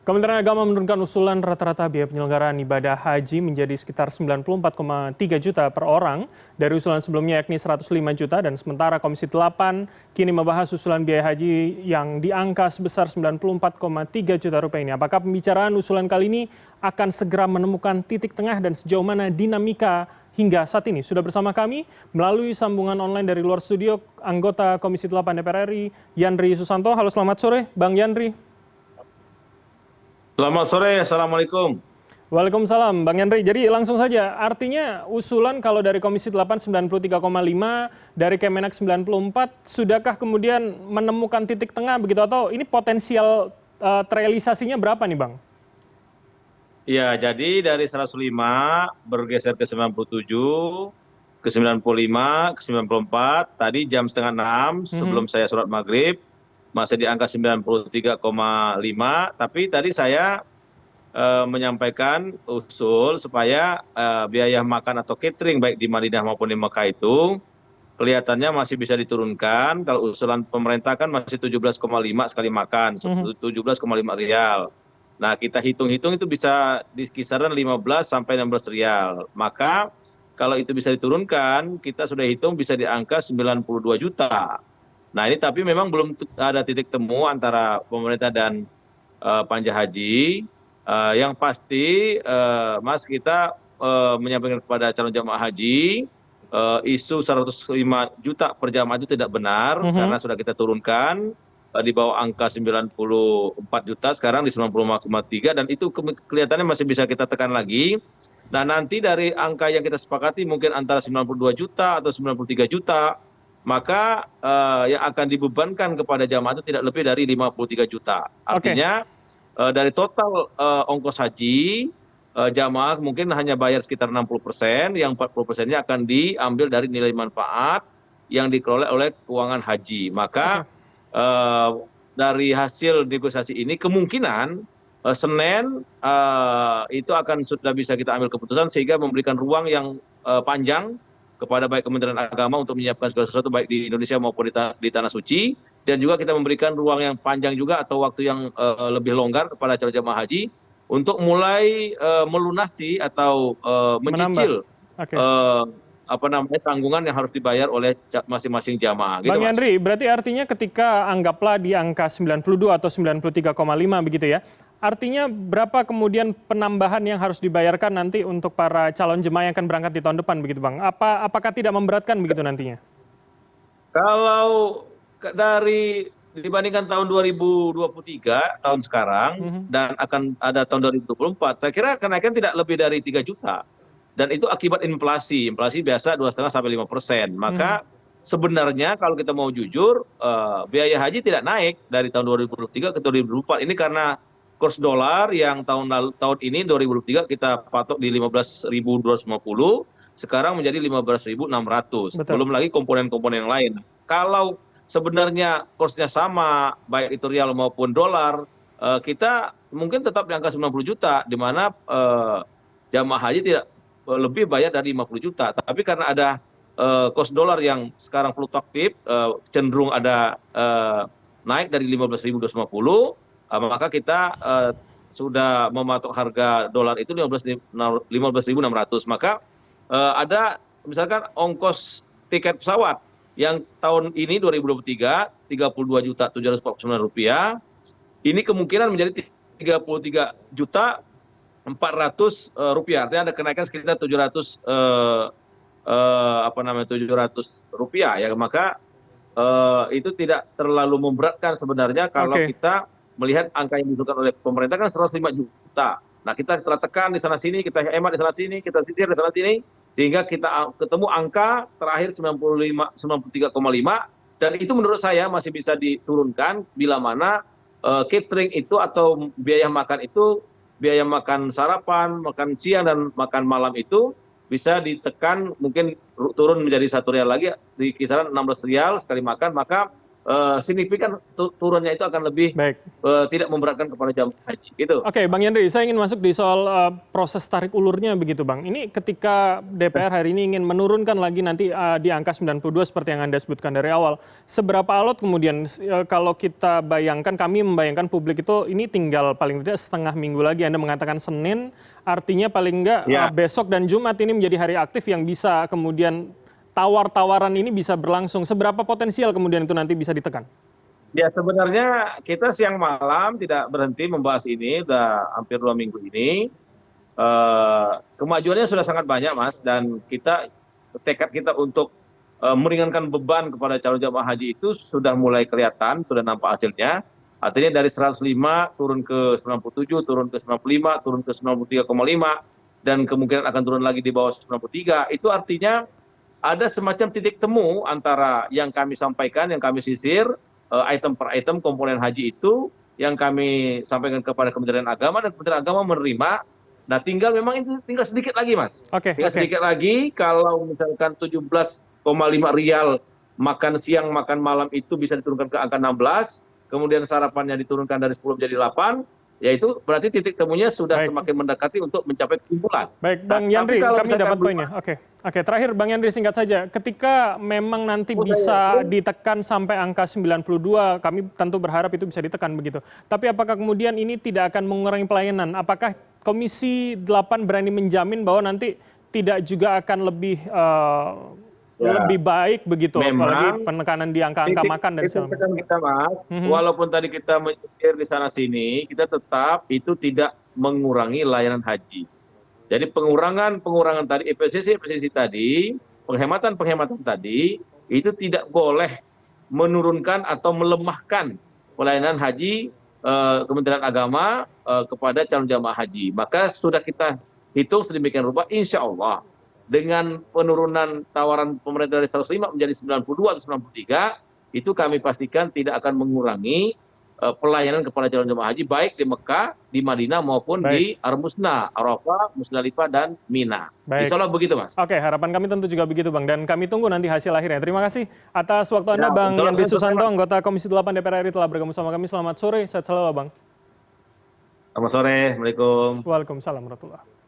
Kementerian Agama menurunkan usulan rata-rata biaya penyelenggaraan ibadah haji menjadi sekitar 94,3 juta per orang dari usulan sebelumnya yakni 105 juta dan sementara Komisi 8 kini membahas usulan biaya haji yang di angka sebesar 94,3 juta rupiah ini. Apakah pembicaraan usulan kali ini akan segera menemukan titik tengah dan sejauh mana dinamika hingga saat ini? Sudah bersama kami melalui sambungan online dari luar studio anggota Komisi 8 DPR RI Yandri Susanto. Halo, selamat sore Bang Yandri. Selamat sore, Assalamualaikum. Waalaikumsalam, Bang Yandri. Jadi langsung saja, artinya usulan kalau dari Komisi 8 93,5, dari Kemenak 94, sudahkah kemudian menemukan titik tengah begitu atau ini potensial terrealisasinya berapa nih Bang? Ya, jadi dari 105 bergeser ke 97, ke 95, ke 94, tadi jam setengah 6 sebelum saya sholat maghrib, masih di angka 93,5, tapi tadi saya menyampaikan usul supaya biaya makan atau catering baik di Madinah maupun di Mekah itu kelihatannya masih bisa diturunkan. Kalau usulan pemerintah kan masih 17,5 sekali makan, 17,5 rial. Nah, kita hitung-hitung itu bisa di kisaran 15 sampai 16 rial. Maka kalau itu bisa diturunkan, kita sudah hitung bisa di angka 92 juta. Nah, ini tapi memang belum ada titik temu antara pemerintah dan panja haji. Yang pasti, Mas, kita menyampaikan kepada calon jamaah haji, isu 105 juta per jamaah itu tidak benar, karena sudah kita turunkan di bawah angka 94 juta, sekarang di 95,3, dan itu kelihatannya masih bisa kita tekan lagi. Nah, nanti dari angka yang kita sepakati mungkin antara 92 juta atau 93 juta, maka yang akan dibebankan kepada jamaah itu tidak lebih dari 53 juta. Artinya dari total ongkos haji, jamaah mungkin hanya bayar sekitar 60%, yang 40%-nya akan diambil dari nilai manfaat yang dikelola oleh keuangan haji. Maka dari hasil negosiasi ini kemungkinan Senin itu akan sudah bisa kita ambil keputusan sehingga memberikan ruang yang panjang kepada baik Kementerian Agama untuk menyiapkan segala sesuatu baik di Indonesia maupun di Tanah Suci, dan juga kita memberikan ruang yang panjang juga atau waktu yang lebih longgar kepada calon jamaah haji untuk mulai melunasi atau mencicil tanggungan yang harus dibayar oleh masing-masing jamaah. Gitu, Bang Mas. Yandri, berarti artinya ketika anggaplah di angka 92 atau 93,5 begitu ya, artinya berapa kemudian penambahan yang harus dibayarkan nanti untuk para calon jemaah yang akan berangkat di tahun depan begitu Bang? Apakah tidak memberatkan begitu nantinya? Kalau dibandingkan tahun 2023, tahun sekarang, dan akan ada tahun 2024, saya kira kenaikan tidak lebih dari 3 juta. Dan itu akibat inflasi. Inflasi biasa 2,5 sampai 5%. Maka sebenarnya kalau kita mau jujur, biaya haji tidak naik dari tahun 2023 ke 2024. Ini karena kurs dolar yang tahun ini 2023 kita patok di 15.250, sekarang menjadi 15.600. Belum lagi komponen-komponen yang lain. Kalau sebenarnya kursnya sama, baik itu rial maupun dolar, kita mungkin tetap di angka 90 juta, di mana jamaah haji tidak lebih bayar dari 50 juta. Tapi karena ada kurs dolar yang sekarang fluktuatif, cenderung ada naik dari 15.250, maka kita sudah mematok harga dolar itu 15.600. Maka ada misalkan ongkos tiket pesawat yang tahun ini 2023 32.749 rupiah, ini kemungkinan menjadi 33.400 rupiah. Artinya ada kenaikan sekitar 700 rupiah ya. Maka itu tidak terlalu memberatkan sebenarnya kalau kita melihat angka yang ditentukan oleh pemerintah kan 105 juta. Nah, kita setelah tekan di sana sini, kita hemat di sana sini, kita sisir di sana sini, sehingga kita ketemu angka terakhir 93,5, dan itu menurut saya masih bisa diturunkan bila mana catering itu atau biaya makan itu, biaya makan sarapan, makan siang dan makan malam itu bisa ditekan, mungkin turun menjadi 1 rial lagi di kisaran 16 rial sekali makan. Maka signifikan turunnya itu akan lebih Baik. tidak memberatkan kepada jamaah haji. Gitu. Oke, Bang Yandri, saya ingin masuk di soal proses tarik ulurnya begitu, Bang. Ini ketika DPR hari ini ingin menurunkan lagi nanti di angka 92 seperti yang Anda sebutkan dari awal. Seberapa alot kemudian kalau kita bayangkan, kami membayangkan publik itu ini tinggal paling tidak setengah minggu lagi. Anda mengatakan Senin, artinya paling enggak besok dan Jumat ini menjadi hari aktif yang bisa kemudian tawar-tawaran ini bisa berlangsung. Seberapa potensial kemudian itu nanti bisa ditekan? Ya sebenarnya kita siang malam tidak berhenti membahas ini, udah hampir 2 minggu ini. Kemajuannya sudah sangat banyak, Mas, dan tekad kita untuk meringankan beban kepada calon jamaah haji itu sudah mulai kelihatan, sudah nampak hasilnya. Artinya dari 105 turun ke 97, turun ke 95, turun ke 93,5, dan kemungkinan akan turun lagi di bawah 93. Itu artinya ada semacam titik temu antara yang kami sampaikan, yang kami sisir, item per item komponen haji itu yang kami sampaikan kepada Kementerian Agama, dan Kementerian Agama menerima. Nah tinggal memang itu tinggal sedikit lagi, Mas. Tinggal sedikit lagi, kalau misalkan 17,5 rial makan siang makan malam itu bisa diturunkan ke angka 16, kemudian sarapannya diturunkan dari 10 menjadi 8, ya itu berarti titik temunya sudah semakin mendekati untuk mencapai kesimpulan. Baik, Bang Yandri, kami dapat poinnya. Oke, terakhir Bang Yandri, singkat saja. Ketika memang nanti bisa ditekan sampai angka 92, kami tentu berharap itu bisa ditekan begitu. Tapi apakah kemudian ini tidak akan mengurangi pelayanan? Apakah Komisi 8 berani menjamin bahwa nanti tidak juga akan lebih baik begitu, apalagi penekanan di angka-angka makan dan segala macam. Kita, Mas, walaupun tadi kita menyisir di sana sini, kita tetap itu tidak mengurangi layanan haji. Jadi pengurangan tadi, efisiensi tadi, penghematan tadi, itu tidak boleh menurunkan atau melemahkan pelayanan haji Kementerian Agama kepada calon jamaah haji. Maka sudah kita hitung sedemikian rupa, insya Allah dengan penurunan tawaran pemerintah dari 105 menjadi 92 atau 93, itu kami pastikan tidak akan mengurangi pelayanan kepada calon jemaah haji baik di Mekah, di Madinah maupun di Ar-Musna, Arafah, Musdalifah, dan Mina. Insya Allah begitu, Mas. Oke, harapan kami tentu juga begitu, Bang. Dan kami tunggu nanti hasil akhirnya. Terima kasih atas waktu Anda, Bang Yandri Susanto, anggota Komisi 8 DPR RI telah bergabung sama kami. Selamat sore, sehat selalu, Bang. Selamat sore, Assalamualaikum. Waalaikumsalam warahmatullahi wabarakatuh.